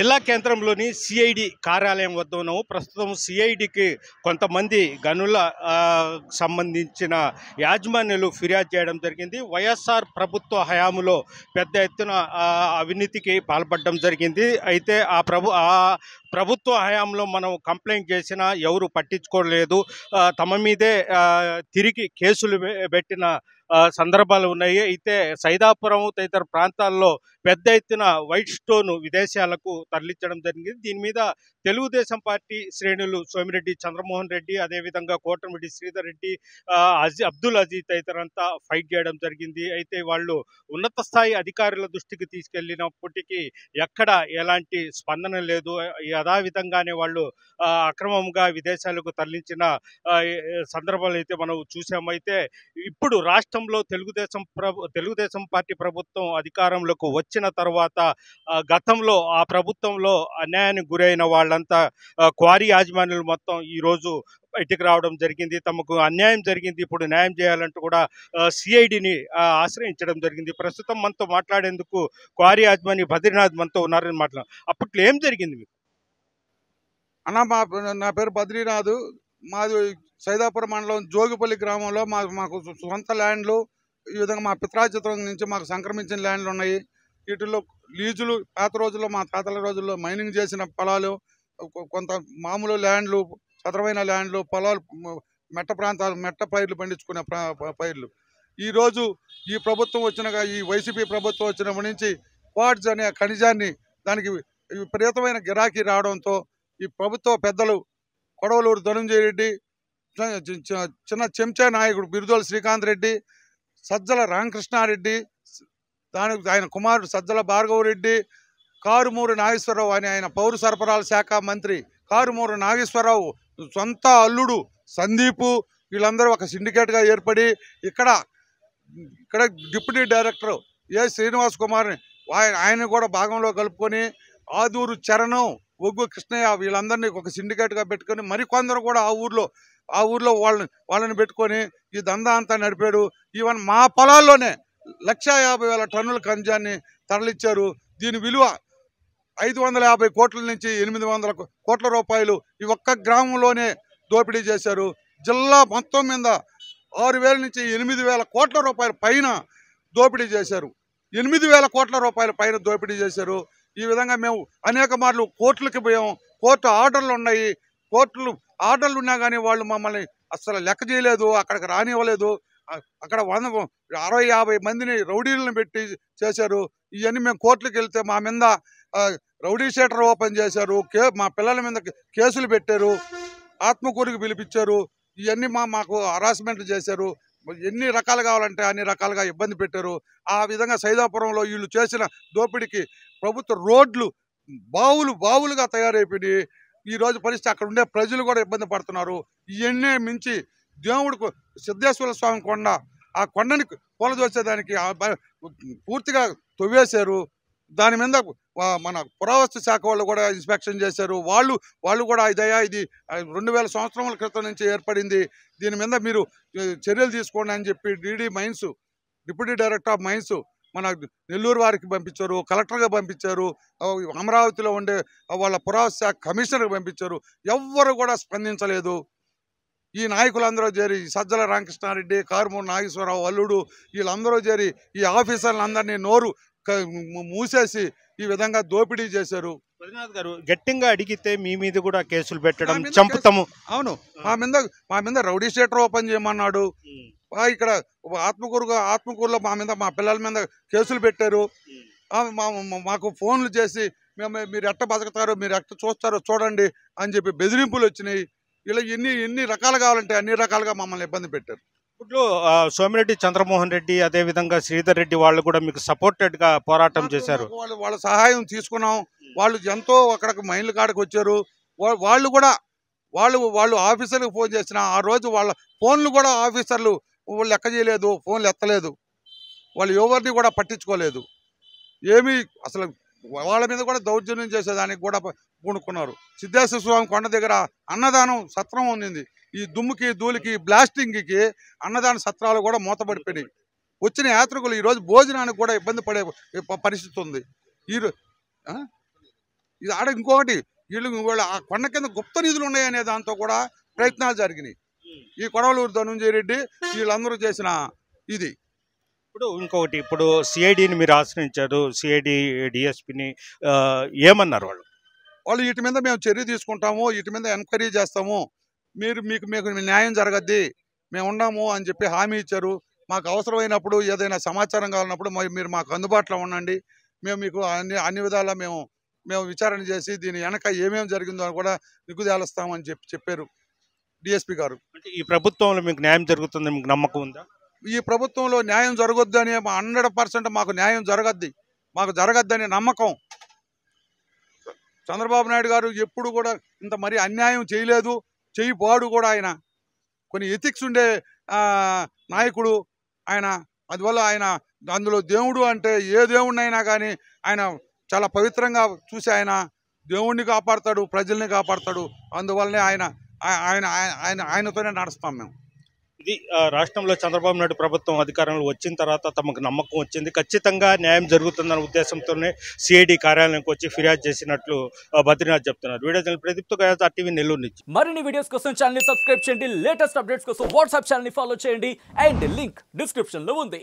జిల్లా కేంద్రంలోని సిఐడి కార్యాలయం వద్ద ఉన్నాము. ప్రస్తుతం సిఐడికి కొంతమంది గనుల సంబంధించిన యాజమాన్యులు ఫిర్యాదు చేయడం జరిగింది. వైఎస్ఆర్ ప్రభుత్వ హయాములో పెద్ద ఎత్తున అవినీతికి పాల్పడడం జరిగింది. అయితే ఆ ప్రభుత్వ హయాంలో మనం కంప్లైంట్ చేసినా ఎవరు పట్టించుకోలేదు. తమ మీదే తిరిగి కేసులు పెట్టిన సందర్భాలు ఉన్నాయి. అయితే సైదాపురం తదితర ప్రాంతాల్లో పెద్ద ఎత్తున వైట్ స్టోన్ విదేశాలకు తరలించడం జరిగింది. దీని మీద తెలుగుదేశం పార్టీ శ్రేణులు సోమిరెడ్డి చంద్రమోహన్ రెడ్డి, అదేవిధంగా కోటమిరెడ్డి శ్రీధర్ రెడ్డి, అబ్దుల్ అజీజ్ తదితరంతా ఫైట్ చేయడం జరిగింది. అయితే వాళ్ళు ఉన్నత స్థాయి అధికారుల దృష్టికి తీసుకెళ్లినప్పటికీ ఎక్కడ ఎలాంటి స్పందన లేదు. యథావిధంగానే వాళ్ళు అక్రమంగా విదేశాలకు తరలించిన సందర్భాలు అయితే మనం చూసాము. అయితే ఇప్పుడు రాష్ట్రంలో తెలుగుదేశం పార్టీ ప్రభుత్వం అధికారంలోకి వచ్చిన తర్వాత గతంలో ఆ ప్రభుత్వంలో అన్యాయానికి గురైన వాళ్ళంతా క్వారీ యాజమాన్యులు మొత్తం ఈరోజు బయటికి రావడం జరిగింది. తమకు అన్యాయం జరిగింది, ఇప్పుడు న్యాయం చేయాలంటూ కూడా సిఐడిని ఆశ్రయించడం జరిగింది. ప్రస్తుతం మనతో మాట్లాడేందుకు క్వారీ యాజమాని బద్రీనాథ్ మనతో ఉన్నారని అప్పట్లో ఏం జరిగింది మీకు? అన్న, నా పేరు బద్రీనాథ్. మాది సైదాపురం మండలం జోగిపల్లి గ్రామంలో మాకు సొంత ల్యాండ్లు, ఈ విధంగా మా పిత్రాచిత్రం నుంచి మాకు సంక్రమించిన ల్యాండ్లు ఉన్నాయి. వీటిల్లో లీజులు పాత రోజుల్లో మా తాతల రోజుల్లో మైనింగ్ చేసిన పొలాలు, కొంత మామూలు ల్యాండ్లు, చదరమైన ల్యాండ్లు, పొలాలు, మెట్ట ప్రాంతాలు, మెట్ట పైర్లు పండించుకునే పైర్లు. ఈరోజు ఈ ప్రభుత్వం ఈ వైసీపీ ప్రభుత్వం వచ్చినప్పటి నుంచి క్వార్ట్జ్ అనే ఖనిజాన్ని దానికి విపరీతమైన గిరాకీ రావడంతో ఈ ప్రభుత్వ పెద్దలు కొడవలూరు ధనంజయ రెడ్డి, చిన్న చెంచా నాయకుడు బిరుదోలు శ్రీకాంత్ రెడ్డి, సజ్జల రామకృష్ణారెడ్డి, ఆయన కుమారుడు సజ్జల భార్గవరెడ్డి, కారుమూరి నాగేశ్వరరావు అని ఆయన పౌర సరఫరాల శాఖ మంత్రి కారుమూరి నాగేశ్వరరావు సొంత అల్లుడు సందీపు, వీళ్ళందరూ ఒక సిండికేట్గా ఏర్పడి ఇక్కడ డిప్యూటీ డైరెక్టర్ ఏ శ్రీనివాస్ కుమార్ని ఆయన కూడా భాగంలో కలుపుకొని ఆదూరు చరణం, ఒగ్గు కృష్ణయ్య వీళ్ళందరినీ ఒక సిండికేట్గా పెట్టుకొని మరికొందరు కూడా ఆ ఊర్లో వాళ్ళని పెట్టుకొని ఈ దందా అంతా నడిపాడు. ఈవెన్ మా పొలాల్లోనే 1,50,000 టన్నుల ఖనిజాన్ని తరలిచ్చారు. దీని విలువ 550 కోట్ల నుంచి 800 కోట్ల రూపాయలు ఈ ఒక్క గ్రామంలోనే దోపిడీ చేశారు. జిల్లా మొత్తం మీద 6,000 నుంచి 8,000 కోట్ల రూపాయల పైన దోపిడీ చేశారు. 8,000 కోట్ల రూపాయల పైన దోపిడీ చేశారు. ఈ విధంగా మేము అనేక మార్లు కోర్టులకి పోయాం. కోర్టు ఆర్డర్లు ఉన్నాయి. కోర్టులు ఆర్డర్లు ఉన్నా కానీ వాళ్ళు మమ్మల్ని అసలు లెక్క చేయలేదు, అక్కడికి రానివ్వలేదు. అక్కడ 60-50 మందిని రౌడీలను పెట్టి చేశారు. ఇవన్నీ మేము కోర్టులకు వెళ్తే మా మీద రౌడీ షీటర్ ఓపెన్ చేశారు. మా పిల్లల మీద కేసులు పెట్టారు, ఆత్మకూరికి పిలిపించారు. ఇవన్నీ మాకు హరాస్మెంట్ చేశారు. ఎన్ని రకాలు కావాలంటే అన్ని రకాలుగా ఇబ్బంది పెట్టారు. ఆ విధంగా సైదాపురంలో వీళ్ళు చేసిన దోపిడీకి ప్రభుత్వ రోడ్లు బావులుగా తయారైపోయి ఈరోజు పరిస్థితి అక్కడ ఉండే ప్రజలు కూడా ఇబ్బంది పడుతున్నారు. ఇవన్నీ మించి దేవుడికి సిద్ధేశ్వర స్వామి కొండ, ఆ కొండని కూలదోసేదానికి పూర్తిగా తవ్వేశారు. దాని మీద మన పురావస్తు శాఖ వాళ్ళు కూడా ఇన్స్పెక్షన్ చేశారు. వాళ్ళు కూడా ఇది 2000 సంవత్సరాల క్రితం నుంచి ఏర్పడింది, దీని మీద మీరు చర్యలు తీసుకోండి అని చెప్పి డిప్యూటీ డైరెక్టర్ ఆఫ్ మైన్స్ మన నెల్లూరు వారికి పంపించారు, కలెక్టర్గా పంపించారు, అమరావతిలో ఉండే వాళ్ళ పురావస్తు శాఖ కమిషనర్కి పంపించారు. ఎవ్వరు కూడా స్పందించలేదు. ఈ నాయకులందరూ చేరి సజ్జల రామకృష్ణారెడ్డి, కారుమూరి నాగేశ్వరరావు అల్లుడు వీళ్ళందరూ చేరి ఈ ఆఫీసర్లందరినీ నోరు మూసేసి ఈ విధంగా దోపిడీ చేశారు. బద్రీనాథ్ గారు, గట్టిగా అడిగితే మీ మీద కూడా కేసులు పెట్టడం, చంపుతాము. అవును, మా మీద రౌడీ షీటర్ ఓపెన్ చేయమన్నాడు. ఇక్కడ ఆత్మకూరులో మా పిల్లల మీద కేసులు పెట్టారు. మాకు ఫోన్లు చేసి మీరు ఎట్ట బతుకుతారో, మీరు ఎట్ట చూస్తారో చూడండి అని చెప్పి బెదిరింపులు వచ్చినాయి. ఇలా ఎన్ని రకాలు కావాలంటే అన్ని రకాలుగా మమ్మల్ని ఇబ్బంది పెట్టారు. ఇప్పుడు సోమిరెడ్డి చంద్రమోహన్ రెడ్డి, అదేవిధంగా శ్రీధర్ రెడ్డి వాళ్ళు కూడా మీకు సపోర్టెడ్గా పోరాటం చేశారు. వాళ్ళ సహాయం తీసుకున్నాం. వాళ్ళు ఎంతో అక్కడికి మైన్ల కాడకు వచ్చారు. వాళ్ళు ఆఫీసర్లకు ఫోన్ చేసిన ఆ రోజు వాళ్ళ ఫోన్లు కూడా ఆఫీసర్లు లెక్క చేయలేదు, ఫోన్లు ఎత్తలేదు. వాళ్ళు ఎవరిని కూడా పట్టించుకోలేదు. ఏమీ అసలు వాళ్ళ మీద కూడా దౌర్జన్యం చేసేదానికి కూడా పూనుకున్నారు. సిద్ధేశ్వర స్వామి కొండ దగ్గర అన్నదానం సత్రం ఉంది. ఈ దుమ్ముకి ధూళికి బ్లాస్టింగ్కి అన్నదాన సత్రాలు కూడా మూతపడిపోయినాయి. వచ్చిన యాత్రికులు ఈరోజు భోజనానికి కూడా ఇబ్బంది పడే పరిస్థితి ఉంది. ఇది ఆడ ఇంకొకటి వీళ్ళు ఆ కొండ కింద గుప్త నిధులు ఉన్నాయనే దాంతో కూడా ప్రయత్నాలు జరిగినాయి. ఈ కొడవలూరు ధనుంజయ రెడ్డి వీళ్ళందరూ చేసిన ఇది. ఇంకొకటి ఇప్పుడు సిఐడిని మీరు ఆశ్రయించారు, సిఐడి డిఎస్పిని ఏమన్నారు వాళ్ళు? వాళ్ళు వీటి మీద మేము చర్య తీసుకుంటాము, వీటి మీద ఎంక్వైరీ చేస్తాము, మీకు న్యాయం జరగద్ది, మేము ఉన్నాము అని చెప్పి హామీ ఇచ్చారు. మాకు అవసరమైనప్పుడు ఏదైనా సమాచారం కావాలన్నప్పుడు మీరు మాకు అందుబాటులో ఉండండి, మేము మీకు అన్ని విధాలా మేము విచారణ చేసి దీని వెనక ఏమేమి జరిగిందో అని కూడా నిగ్గుదేలుస్తామని చెప్పారు డిఎస్పి గారు. అంటే ఈ ప్రభుత్వంలో మీకు న్యాయం జరుగుతుందని మీకు నమ్మకం ఉందా? ఈ ప్రభుత్వంలో న్యాయం జరగొద్దని 100% మాకు న్యాయం మాకు జరగద్దని నమ్మకం. చంద్రబాబు నాయుడు గారు ఎప్పుడు కూడా ఇంత మరీ అన్యాయం చేయలేదు, చేయబోడు కూడా. ఆయన కొన్ని ఎథిక్స్ ఉండే నాయకుడు ఆయన. అందువల్ల ఆయన అందులో దేవుడు అంటే ఏ దేవుడినైనా కానీ ఆయన చాలా పవిత్రంగా చూసి ఆయన దేవుణ్ణి కాపాడతాడు, ప్రజల్ని కాపాడతాడు. అందువల్లనే ఆయనతోనే నడుస్తాం మేము. ఇది రాష్ట్రంలో చంద్రబాబు నాయుడు ప్రభుత్వం అధికారంలో వచ్చిన తర్వాత తమకు నమ్మకం వచ్చింది, ఖచ్చితంగా న్యాయం జరుగుతుందన్న ఉద్దేశంతోనే సిఐడి కార్యాలయానికి వచ్చి ఫిర్యాదు చేసినట్లు బద్రీనాథ్ చెప్తున్నారు. వీడియో జర్నలిస్ట్ ప్రదీప్తో RTV నెల్లూరు నుంచి. మరిన్ని వీడియోస్ కోసం ఛానల్ ని సబ్స్క్రైబ్ చేయండి, లేటెస్ట్ అప్డేట్స్ కోసం వాట్సాప్ ఛానల్ ని ఫాలో చేయండి అండ్ లింక్ డిస్క్రిప్షన్ లో ఉంది.